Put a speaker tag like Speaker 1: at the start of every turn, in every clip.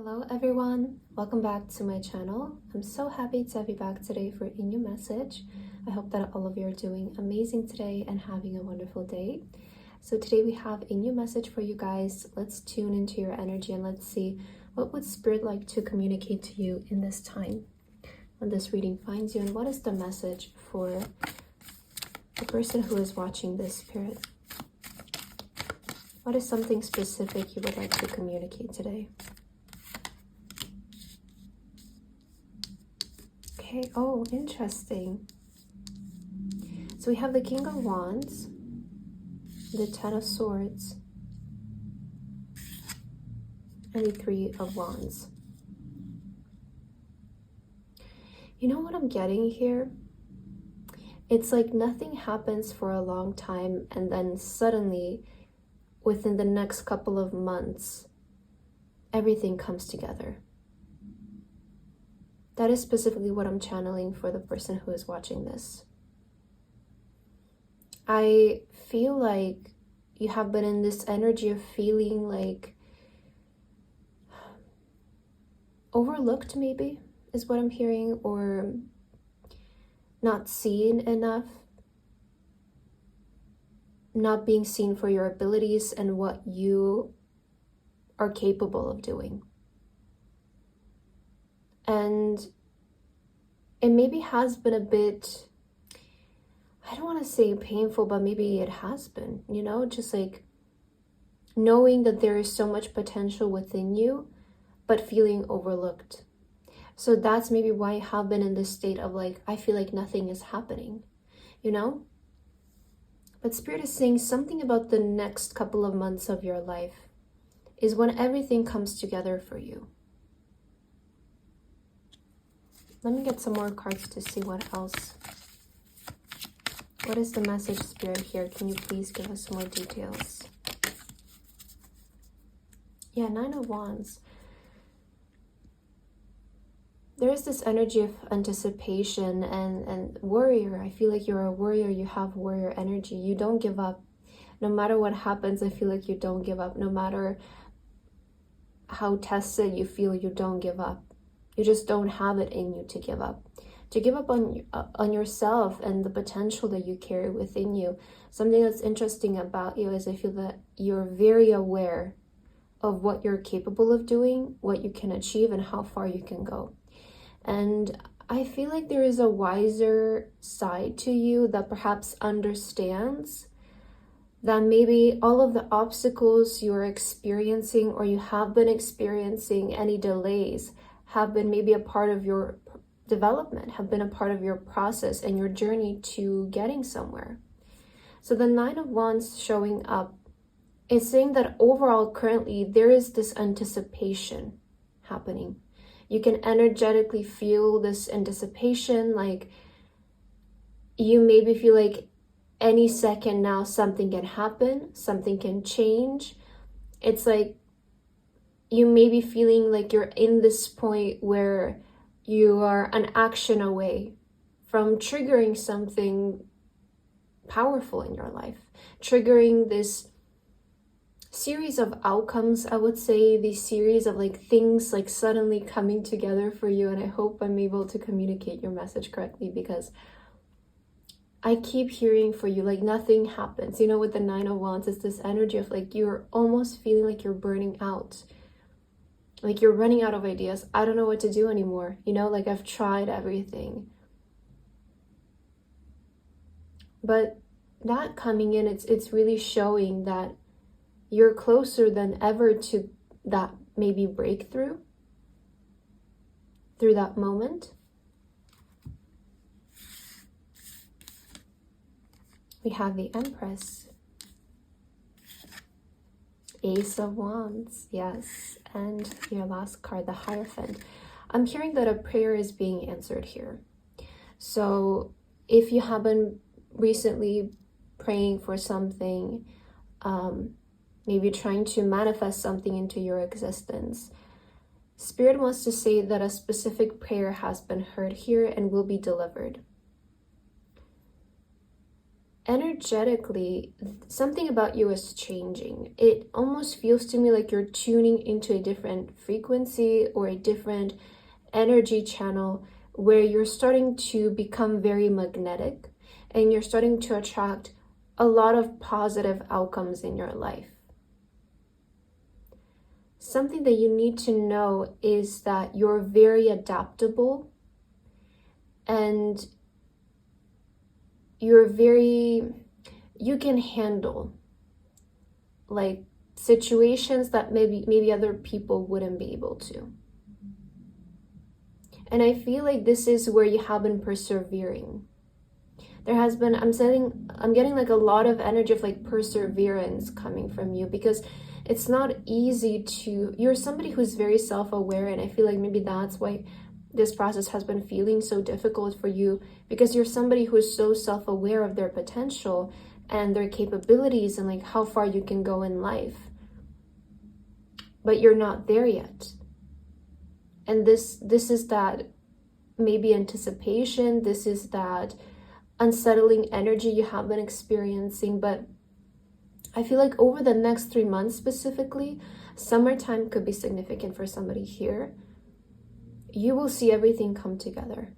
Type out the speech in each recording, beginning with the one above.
Speaker 1: Hello everyone, welcome back to my channel. I'm so happy to have you back today for a new message. I hope that all of you are doing amazing today and having a wonderful day. So today we have a new message for you guys. Let's tune into your energy and let's see what would Spirit like to communicate to you in this time when this reading finds you, and what is the message for the person who is watching this, Spirit. What is something specific you would like to communicate today? Okay, oh, interesting. So we have the King of Wands, the Ten of Swords, and the Three of Wands. You know what I'm getting here? It's like nothing happens for a long time and then suddenly, within the next couple of months, everything comes together. That is specifically what I'm channeling for the person who is watching this. I feel like you have been in this energy of feeling like overlooked, maybe, is what I'm hearing, or not seen enough, not being seen for your abilities and what you are capable of doing. And it maybe has been a bit, I don't want to say painful, but maybe it has been, you know, just like knowing that there is so much potential within you, but feeling overlooked. So that's maybe why I have been in this state of like, I feel like nothing is happening, you know? But Spirit is saying something about the next couple of months of your life is when everything comes together for you. Let me get some more cards to see what else. What is the message, Spirit, here? Can you please give us more details? Yeah, Nine of Wands. There is this energy of anticipation and warrior. I feel like you're a warrior. You have warrior energy. You don't give up. No matter what happens, I feel like you don't give up. No matter how tested you feel, you don't give up. You just don't have it in you to give up. To give up on yourself and the potential that you carry within you. Something that's interesting about you is I feel that you're very aware of what you're capable of doing, what you can achieve, and how far you can go. And I feel like there is a wiser side to you that perhaps understands that maybe all of the obstacles you're experiencing or you have been experiencing, any delays, have been maybe a part of your development, have been a part of your process and your journey to getting somewhere. So the Nine of Wands showing up is saying that overall currently there is this anticipation happening. You can energetically feel this anticipation, like you maybe feel like any second now something can happen, something can change. It's like you may be feeling like you're in this point where you are an action away from triggering something powerful in your life, triggering this series of outcomes, I would say, these series of like things like suddenly coming together for you. And I hope I'm able to communicate your message correctly, because I keep hearing for you like nothing happens. You know, with the Nine of Wands, it's this energy of like you're almost feeling like you're burning out. Like you're running out of ideas. I don't know what to do anymore. You know, like I've tried everything. But that coming in, it's really showing that you're closer than ever to that maybe breakthrough through that moment. We have the Empress. Ace of Wands, yes. And your last card, the Hierophant. I'm hearing that a prayer is being answered here. So if you have been recently praying for something, maybe trying to manifest something into your existence, Spirit wants to say that a specific prayer has been heard here and will be delivered. energetically, something about you is changing. It almost feels to me like you're tuning into a different frequency or a different energy channel where you're starting to become very magnetic and you're starting to attract a lot of positive outcomes in your life. Something that you need to know is that you're very adaptable and you can handle like situations that maybe other people wouldn't be able to. And I feel like this is where you have been persevering. I'm getting like a lot of energy of like perseverance coming from you, because it's not easy you're somebody who's very self-aware, and I feel like maybe that's why this process has been feeling so difficult for you, because you're somebody who is so self-aware of their potential and their capabilities and like how far you can go in life. But you're not there yet. And this is that maybe anticipation, this is that unsettling energy you have been experiencing. But I feel like over the next 3 months specifically, summertime could be significant for somebody here. You will see everything come together.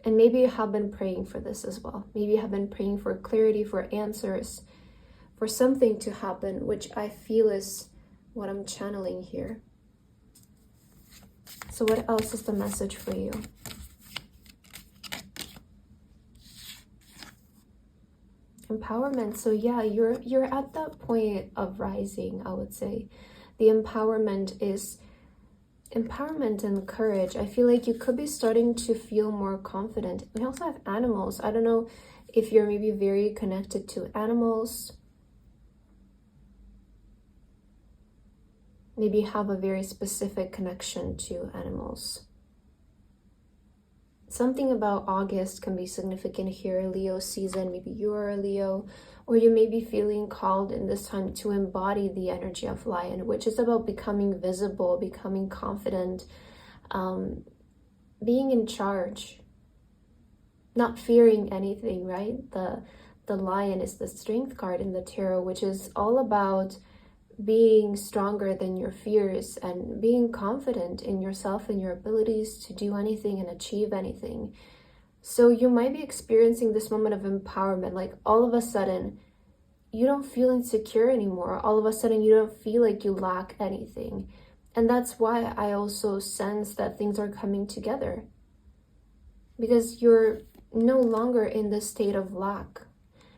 Speaker 1: And maybe you have been praying for this as well. Maybe you have been praying for clarity, for answers, for something to happen, which I feel is what I'm channeling here. So what else is the message for you? Empowerment. So yeah, you're at that point of rising, I would say. The empowerment is empowerment and courage. I feel like you could be starting to feel more confident. We also have animals. I don't know if you're maybe very connected to animals. Maybe you have a very specific connection to animals. Something about August can be significant here, Leo season. Maybe you're a Leo, or you may be feeling called in this time to embody the energy of lion, which is about becoming visible, becoming confident, being in charge, not fearing anything, right? The lion is the strength card in the tarot, which is all about being stronger than your fears and being confident in yourself and your abilities to do anything and achieve anything. So you might be experiencing this moment of empowerment, like all of a sudden you don't feel insecure anymore. All of a sudden you don't feel like you lack anything. And that's why I also sense that things are coming together, because you're no longer in the state of lack.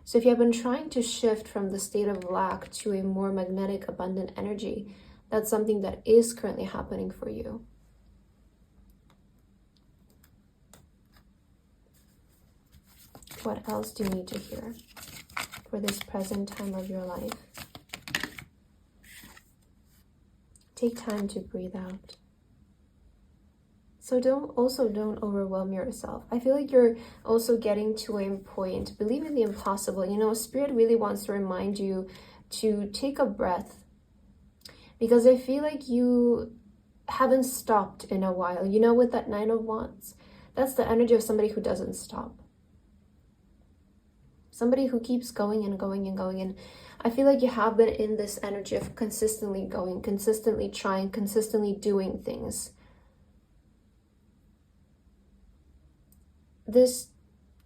Speaker 1: So if you have been trying to shift from the state of lack to a more magnetic, abundant energy, that's something that is currently happening for you. What else do you need to hear for this present time of your life? Take time to breathe out. So don't overwhelm yourself. I feel like you're also getting to a point, believe in the impossible. You know, Spirit really wants to remind you to take a breath, because I feel like you haven't stopped in a while. You know, with that Nine of Wands, that's the energy of somebody who doesn't stop. Somebody who keeps going and going and going. And I feel like you have been in this energy of consistently going, consistently trying, consistently doing things. This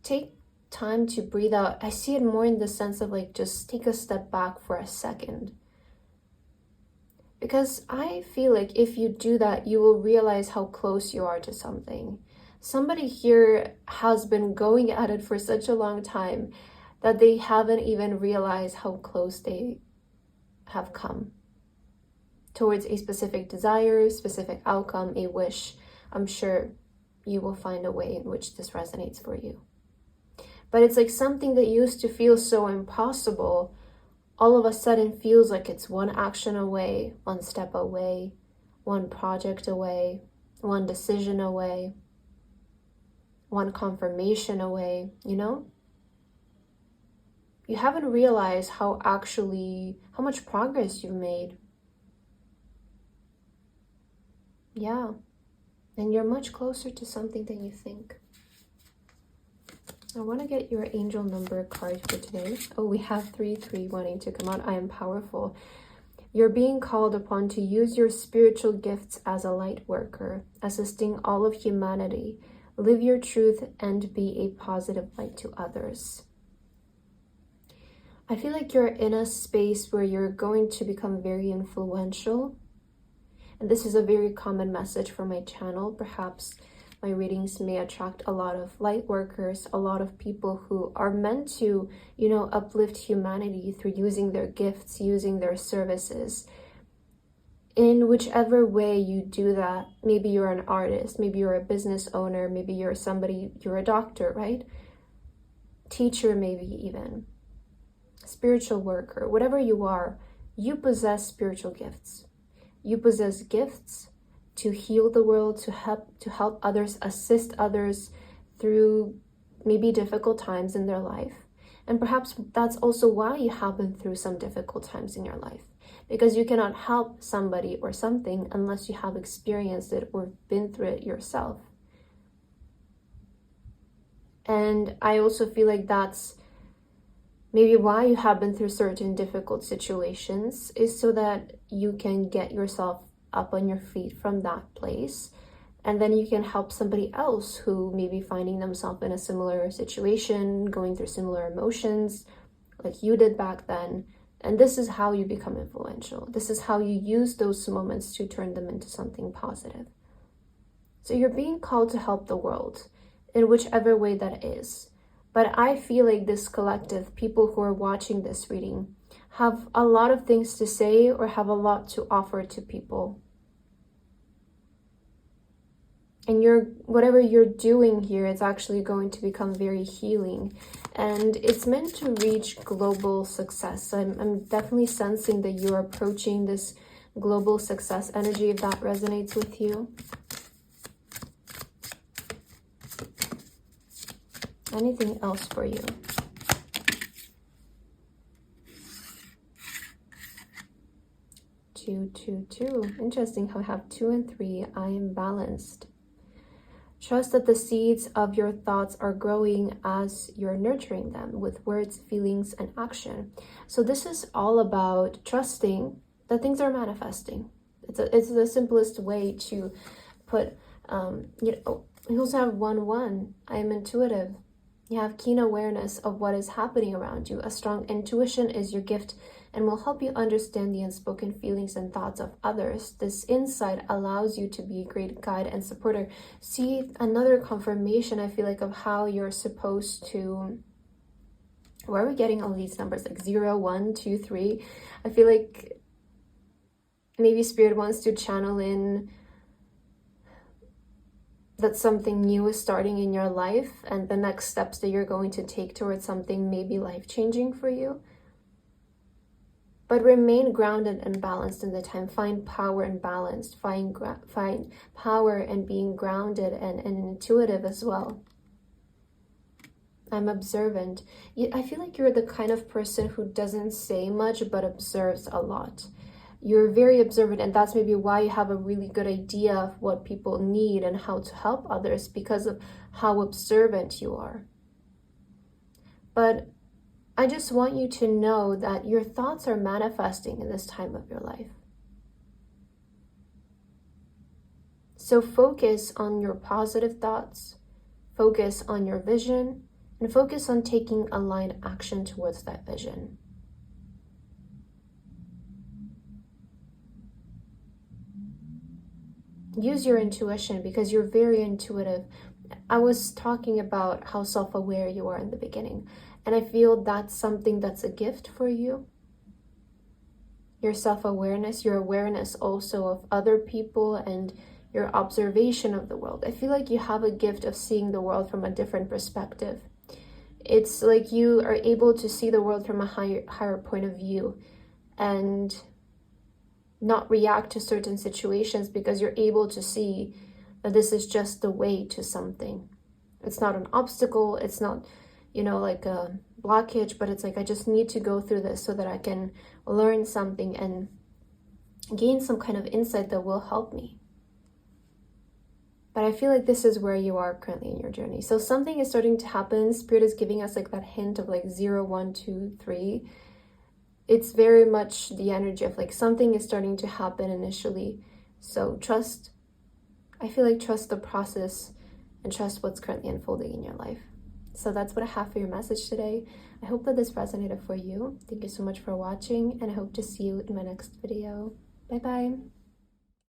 Speaker 1: take time to breathe out. I see it more in the sense of like, just take a step back for a second. Because I feel like if you do that, you will realize how close you are to something. Somebody here has been going at it for such a long time that they haven't even realized how close they have come towards a specific desire, specific outcome, a wish. I'm sure you will find a way in which this resonates for you. But it's like something that used to feel so impossible, all of a sudden feels like it's one action away, one step away, one project away, one decision away, one confirmation away, you know? You haven't realized how much progress you've made. Yeah. And you're much closer to something than you think. I want to get your angel number card for today. Oh, we have 3-3 wanting to come out. I am powerful. You're being called upon to use your spiritual gifts as a light worker, assisting all of humanity. Live your truth and be a positive light to others. I feel like you're in a space where you're going to become very influential. And this is a very common message for my channel. Perhaps my readings may attract a lot of light workers, a lot of people who are meant to, uplift humanity through using their gifts, using their services. In whichever way you do that, maybe you're an artist, maybe you're a business owner, maybe you're a doctor, right? Teacher, maybe even. Spiritual worker, whatever you are, you possess spiritual gifts. You possess gifts to heal the world, to help others, assist others through maybe difficult times in their life. And perhaps that's also why you have been through some difficult times in your life, because you cannot help somebody or something unless you have experienced it or been through it yourself. And I also feel like that's maybe why you have been through certain difficult situations, is so that you can get yourself up on your feet from that place, and then you can help somebody else who may be finding themselves in a similar situation, going through similar emotions like you did back then. And this is how you become influential. This is how you use those moments to turn them into something positive. So you're being called to help the world in whichever way that is. But I feel like this collective, people who are watching this reading, have a lot of things to say or have a lot to offer to people. And whatever you're doing here, it's actually going to become very healing. And it's meant to reach global success. I'm definitely sensing that you're approaching this global success energy, if that resonates with you. Anything else for you? Two, two, two. Interesting how I have 2 and 3. I am balanced. Trust that the seeds of your thoughts are growing as you're nurturing them with words, feelings, and action. So this is all about trusting that things are manifesting. It's the simplest way to put, you also have 1-1. I am intuitive. You have keen awareness of what is happening around you. A strong intuition is your gift and will help you understand the unspoken feelings and thoughts of others. This insight allows you to be a great guide and supporter. See, another confirmation, I feel like, of how you're supposed to... Where are we getting all these numbers? Like 0, 1, 2, 3. I feel like maybe Spirit wants to channel in that something new is starting in your life, and the next steps that you're going to take towards something may be life-changing for you. But remain grounded and balanced in the time. Find power and balance. Find power and being grounded and intuitive as well. I'm observant. I feel like you're the kind of person who doesn't say much but observes a lot. You're very observant, and that's maybe why you have a really good idea of what people need and how to help others, because of how observant you are. But I just want you to know that your thoughts are manifesting in this time of your life. So focus on your positive thoughts, focus on your vision, and focus on taking aligned action towards that vision. Use your intuition, because you're very intuitive. I was talking about how self-aware you are in the beginning, and I feel that's something that's a gift for you. Your self-awareness, your awareness also of other people, and your observation of the world. I feel like you have a gift of seeing the world from a different perspective. It's like you are able to see the world from a higher point of view, and not react to certain situations, because you're able to see that this is just the way to something. It's not an obstacle, it's not, like a blockage, but it's like, I just need to go through this so that I can learn something and gain some kind of insight that will help me. But I feel like this is where you are currently in your journey. So something is starting to happen. Spirit is giving us like that hint of like 0, 1, 2, 3. It's very much the energy of like something is starting to happen initially. So trust, I feel like trust the process and trust what's currently unfolding in your life. So that's what I have for your message today. I hope that this resonated for you. Thank you so much for watching, and I hope to see you in my next video. Bye bye.